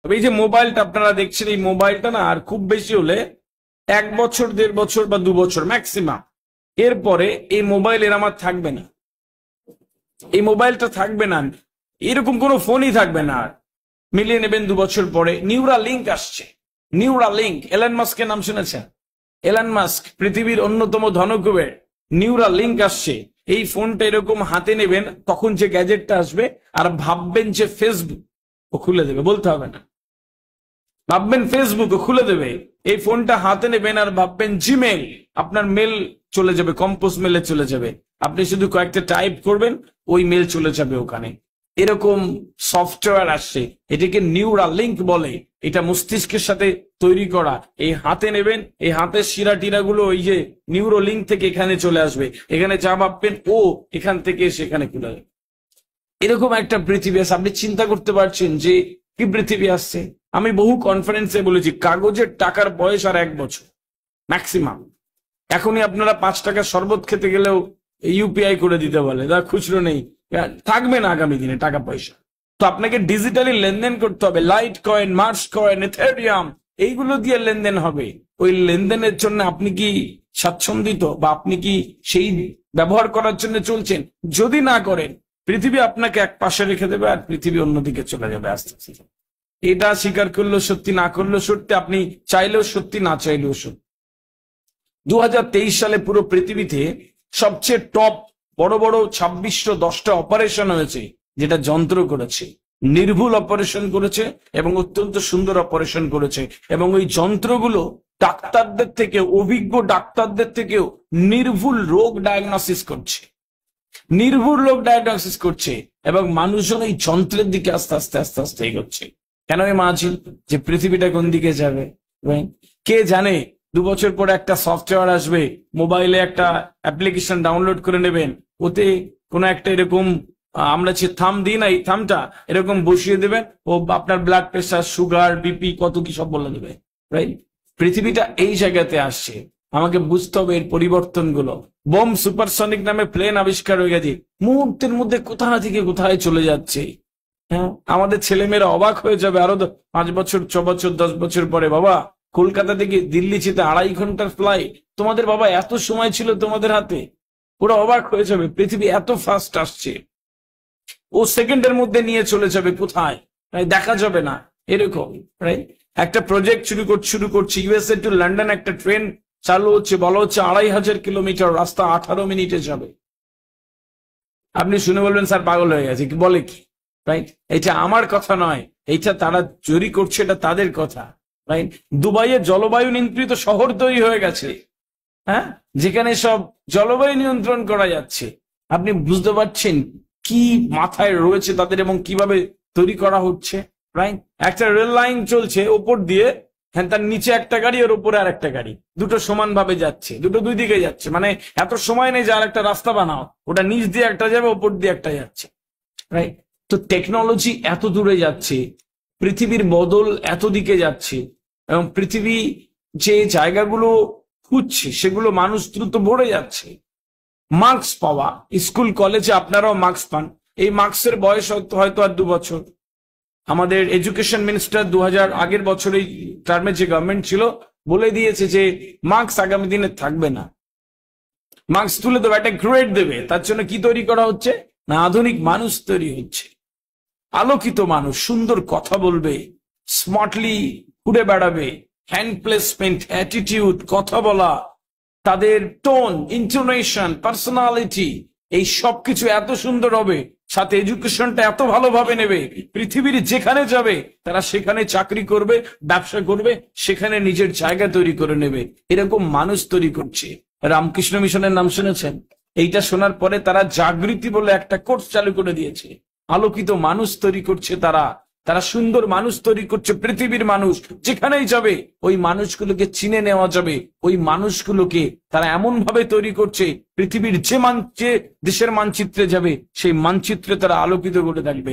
তবে এই যে মোবাইলটা আপনারা দেখছেন, এই মোবাইলটা না আর খুব বেশি হলে 1 বছর 1.5 বছর বা 2 বছর ম্যাক্সিমাম, এরপরে এই মোবাইল এর আমার থাকবে না, এই মোবাইলটা থাকবে না, এরকম কোনো ফোনই থাকবে না আর। মিলিয়ে নেবেন 2 বছর পরে। নিউরালিঙ্ক আসছে, নিউরালিঙ্ক, এলন মাস্কের নাম শুনেছেন? এলন মাস্ক পৃথিবীর অন্যতম ধনকুবের, নিউরালিঙ্ক আসছে। এই ফোনটা এরকম হাতে নেবেন, তখন যে গ্যাজেটটা আসবে আর ভাববেন যে ফেসবুক, ও খুলে দেবে, বলতে হবে না। ভাববেন ফেসবুক, ও খুলে দেবে। এই ফোনটা হাতে নেবেন আর ভাববেন জিমেল, আপনার মেল চলে যাবে, কম্পোজ মেলে চলে যাবে। আপনি শুধু কয়েকটা টাইপ করবেন, ওই মেল চলে যাবে ওখানে। এরকম সফটওয়্যার আসছে, এটাকে নিউরালিঙ্ক বলে। এটা মস্তিষ্কের সাথে তৈরি করা। এই হাতে নেবেন, এই হাতের শিরা টিরা গুলো ওই যে নিউরোলিঙ্ক থেকে এখানে চলে আসবে, এখানে যা ভাববেন ও এখান থেকে সেখানে খুলে যাবে। এরকম একটা পৃথিবী আছে। আপনি চিন্তা করতে পারছেন যে কি পৃথিবী আসছে? আমি বহু কনফারেন্সে বলেছি, কাগজের টাকার বয়স আর 1 বছর ম্যাক্সিমাম। এখনই আপনারা 5 টাকার শরবত খেতে গেলেও ইউপিআই করে দিতে বলে, যা খুচরো নেই, থাকবে না আগামী দিনে টাকা পয়সা। তো আপনাকে ডিজিটালি লেনদেন করতে হবে। Litecoin, Mars coin, Ethereum, এইগুলো দিয়ে লেনদেন হবে। ওই লেনদেনের জন্য আপনি কি স্বাচ্ছন্দ্যিত, বা আপনি কি সেই ব্যবহার করার জন্য চলছেন? যদি না করেন, পৃথিবী আপনাকে এক পাশে রেখে দেবে আর পৃথিবী অন্যদিকে চলে যাবে আস্তে আস্তে। এটা স্বীকার করলেও সত্যি, না করলেও সত্যি, আপনি চাইলেও সত্যি, না চাইলেও সত্যি। 2023 সালে পুরো পৃথিবীতে সবচেয়ে টপ বড় বড় 2610টা অপারেশন হয়েছে, যেটা যন্ত্র করেছে। নির্ভুল অপারেশন করেছে এবং অত্যন্ত সুন্দর অপারেশন করেছে। এবং ওই যন্ত্রগুলো ডাক্তারদের থেকে, অভিজ্ঞ ডাক্তারদের থেকেও নির্ভুল রোগ ডায়াগনোসিস করছে, নির্ভুল রোগ ডায়াগনোসিস করছে। এবং মানুষজন এই যন্ত্রের দিকে আস্তে আস্তে আস্তে আস্তে এগোচ্ছে। কেন ইমাজিন যে পৃথিবীটা কোন দিকে যাবে? কে জানে? 2 বছর পরে একটা সফটওয়্যার আসবে, মোবাইলে একটা অ্যাপ্লিকেশন ডাউনলোড করে নেবেন, ওতে কোনো একটা এরকম, আমরা যে থাম দিই না, এই থামটা এরকম বসিয়ে দেবেন, ও আপনার ব্লাড প্রেশার, সুগার, বিপি, কত কি সব বলে দেবে। রাইট? পৃথিবীটা এই জায়গাতে আসছে। আমাকে বুঝতে হবে এর পরিবর্তনগুলো। বোম সুপারসনিক নামে প্লেন আবিষ্কার হয়ে গেছে, মুহূর্তের মধ্যে কোথা থেকে কোথায় চলে যাচ্ছে। হ্যাঁ, আমাদের ছেলেমেয়েরা অবাক হয়ে যাবে আরো 5 বছর, 6 বছর, 10 বছর পরে, বাবা কলকাতা থেকে দিল্লি যেতে 2.5 ঘন্টার ফ্লাইট, তোমাদের বাবা এত সময় ছিল তোমাদের হাতে। ওরা অবাক হয়ে যাবে, পৃথিবী এত ফাস্ট আসছে। ও সেকেন্ডের মধ্যে নিয়ে চলে যাবে কোথায়, দেখা যাবে না। এরকম রাইট? একটা প্রজেক্ট শুরু করছি, ইউএসএ টু লন্ডন একটা ট্রেন চালু হচ্ছে, বলা হচ্ছে 2500 কিলোমিটার রাস্তা 18 মিনিটে যাবে। আপনি শুনে বলবেন স্যার পাগল হয়ে গেছে, কি বলে কি? রাইট? এটা আমার কথা নয়, এইটা তারা তৈরি করছে, এটা তাদের কথা। রাইট? দুবাইয়ে জলবায়ু নিয়ন্ত্রিত শহর তৈরি হয়ে গেছে, হ্যাঁ, যেখানে সব জলবায়ু নিয়ন্ত্রণ করা যাচ্ছে। আপনি বুঝতে পারছেন কি মাথায় রয়েছে তাদের এবং কিভাবে তৈরি করা হচ্ছে। রাইট? একটা রেল লাইন চলছে ওপর দিয়ে, হ্যাঁ, তার নিচে একটা গাড়ি, ওর উপরে আর একটা গাড়ি, দুটো সমান ভাবে যাচ্ছে, দুটো দুই দিকে যাচ্ছে। মানে এত সময় নেই যে আর একটা রাস্তা বানাও, ওটা নিচ দিয়ে একটা যাবে, ওপর দিয়ে একটা যাচ্ছে। রাইট? তো টেকনোলজি এত দূরে যাচ্ছে, পৃথিবীর বদল এত দিকে যাচ্ছে, এবং পৃথিবী যে জায়গাগুলো খুঁজছে সেগুলো মানুষ দ্রুত ভরে যাচ্ছে। মার্কস পাওয়া, স্কুল কলেজে আপনারাও মার্কস পান, এই মার্কসের বয়স হয়তো আর 2 বছর। আমাদের এডুকেশন মিনিস্টার 2000 আগের বছরেই টার্মে যে গভর্নমেন্ট ছিল বলে দিয়েছে যে মার্কস আগামী দিনে থাকবে না। মার্কস তুলে দেবে, একটা গ্রেড দেবে। তার জন্য কি তৈরি করা হচ্ছে না, আধুনিক মানুষ তৈরি হচ্ছে। আলোকিত মানুষ, সুন্দর কথা বলবে, স্মার্টলি ঘুরে বেড়াবে, হ্যান্ড প্লেসমেন্ট, অ্যাটিটিউড, কথা বলা, তাদের টোন, ইন্টোনেশন, পার্সোনালিটি, এই সবকিছু এত সুন্দর হবে। সাথে এডুকেশনটা এত ভালোভাবে নেবে, পৃথিবীর যেখানে যাবে তারা সেখানে চাকরি করবে, ব্যবসা করবে, সেখানে নিজের জায়গা তৈরি করে নেবে। এরকম মানুষ তৈরি করছে। রামকৃষ্ণ মিশনের নাম শুনেছেন? এইটা শোনার পরে তারা জাগৃতি বলে একটা কোর্স চালু করে দিয়েছে। আলোকিত মানুষ তৈরি করছে তারা, তারা সুন্দর মানুষ তৈরি করছে। পৃথিবীর মানুষ যেখানেই যাবে ওই মানুষগুলোকে চিনে নেওয়া যাবে, ওই মানুষগুলোকে তারা এমন ভাবে তৈরি করছে, পৃথিবীর যে দেশের মানচিত্রে যাবে সেই মানচিত্রে তারা আলোকিত করে থাকবে।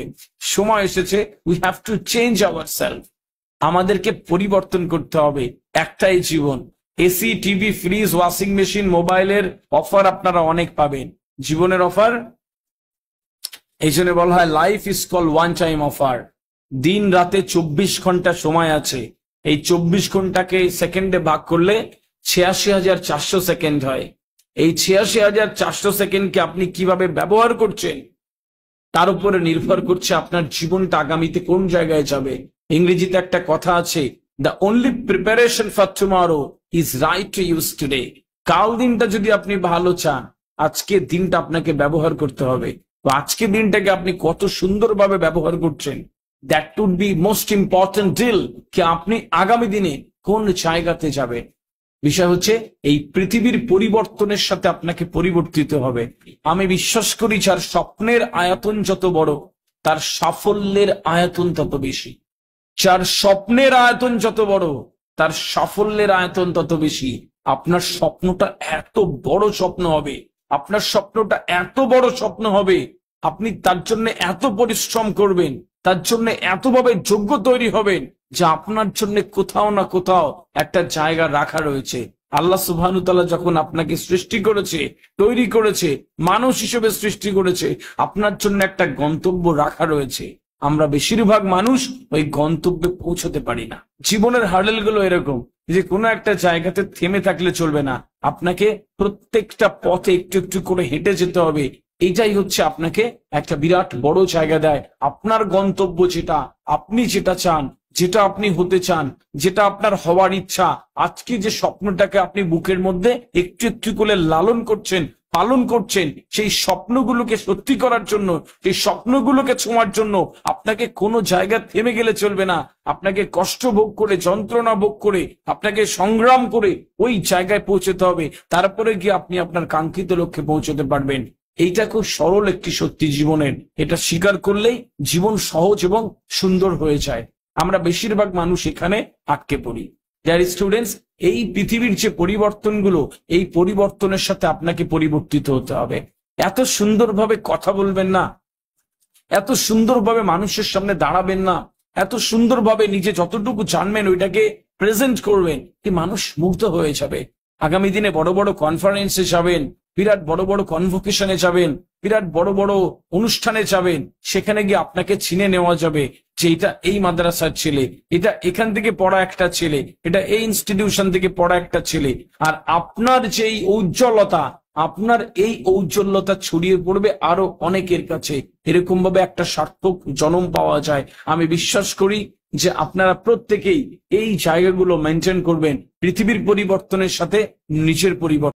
সময় এসেছে, we have to change ourselves. আমাদেরকে পরিবর্তন করতে হবে। একটাই জীবন। AC, TV, fridge, washing machine, মোবাইলের অফার আপনারা অনেক পাবেন, জীবনের অফার এই জন্য বলা হয় life is call one time offer. দিন রাতে 24 ঘন্টা সময় আছে। এই 24 ঘন্টাকে সেকেন্ডে ভাগ করলে 86,400 সেকেন্ড হয়। এই 86,400 সেকেন্ডকে আপনি কিভাবে ব্যবহার করছেন তার উপরে নির্ভর করছে আপনার জীবনটা আগামীতে কোন জায়গায় যাবে। ইংরেজিতে একটা কথা আছে, the only preparation for tomorrow is right to use today. কাল দিনটা যদি আপনি ভালো চান, আজকে দিনটা আপনাকে ব্যবহার করতে হবে। তো আজকে দিনটাকে আপনি কত সুন্দরভাবে ব্যবহার করছেন, that would be most important deal, কি আপনি আগামী দিনে কোন জায়গাতে যাবেন। বিষয় হচ্ছে এই পৃথিবীর পরিবর্তনের সাথে আপনাকে পরিবর্তিত হবে। আমি বিশ্বাস করি যার স্বপ্নের আয়তন যত বড়, তার সাফল্যের আয়তন তত বেশি। যার স্বপ্নের আয়তন যত বড়, তার সাফল্যের আয়তন তত বেশি। আপনার স্বপ্নটা এত বড় স্বপ্ন হবে, আপনার স্বপ্নটা এত বড় স্বপ্ন হবে, আপনি তার জন্য এত পরিশ্রম করবেন, তার জন্য এতভাবে যোগ্য তৈরি হবেন যে আপনার জন্য কোথাও না কোথাও একটা জায়গা রাখা রয়েছে। আল্লাহ সুবহানাহু ওয়া তাআলা যখন আপনাকে সৃষ্টি করেছে, তৈরি করেছে, মানুষ হিসেবে সৃষ্টি করেছে, আপনার জন্য একটা গন্তব্য রাখা রয়েছে। আমরা বেশিরভাগ মানুষ ওই গন্তব্যে পৌঁছতে পারি না। জীবনের হার্ডেল গুলো এরকম যে কোনো একটা জায়গাতে থেমে থাকলে চলবে না, আপনাকে প্রত্যেকটা পথে একটু একটু করে হেঁটে যেতে হবে। এইটাই হচ্ছে আপনাকে একটা বিরাট বড় জায়গা দেয়। আপনার গন্তব্য যেটা, আপনি যেটা চান, যেটা আপনি হতে চান, যেটা আপনার হওয়ার ইচ্ছা, আজকে যে স্বপ্নটাকে আপনি বুকের মধ্যে একটু একটু করে লালন করছেন, পালন করছেন, সেই স্বপ্নগুলোকে সত্যি করার জন্য, সেই স্বপ্নগুলোকে ছোঁয়ার জন্য আপনাকে কোনো জায়গা থেমে গেলে চলবে না। আপনাকে কষ্ট ভোগ করে, যন্ত্রণা ভোগ করে, আপনাকে সংগ্রাম করে ওই জায়গায় পৌঁছতে হবে। তারপরে গিয়ে আপনি আপনার কাঙ্ক্ষিত লক্ষ্যে পৌঁছতে পারবেন। এইটা খুব সরল একটি সত্যি জীবনের। এটা স্বীকার করলেই জীবন সহজ এবং সুন্দর হয়ে যায়। আমরা বেশিরভাগ মানুষ এখানে আটকে পড়ি। ডিয়ার স্টুডেন্টস, এই পৃথিবীর যে পরিবর্তনগুলো, এই পরিবর্তনের সাথে আপনাকে পরিবর্তিত হতে হবে। এত সুন্দরভাবে কথা বলবেন না, এত সুন্দরভাবে মানুষের সামনে দাঁড়াবেন না, এত সুন্দরভাবে নিজে যতটুকু জানবেন ওইটাকে প্রেজেন্ট করবেন, কি মানুষ মুগ্ধ হয়ে যাবে। আগামী দিনে বড় বড় কনফারেন্সে যাবেন, বিরাট বড় বড় কনভোকেশনে যাবেন, বিরাট বড় বড় অনুষ্ঠানে যাবেন, সেখানে গিয়ে আপনাকে চিনে নেওয়া যাবে যে এটা এই মাদ্রাসার ছেলে, এটা এখান থেকে পড়া একটা ছেলে, এটা এই ইনস্টিটিউশন থেকে পড়া একটা ছেলে। আর আপনার যে এই ঔজ্জ্বলতা, আপনার এই ঔজ্জ্বলতা ছড়িয়ে পড়বে আরো অনেকের কাছে। এরকম ভাবে একটা সার্থক জন্ম পাওয়া যায়। আমি বিশ্বাস করি যে আপনারা প্রত্যেকেই এই জায়গাগুলো মেনটেন করবেন, পৃথিবীর পরিবর্তনের সাথে নিজের পরিবর্তন।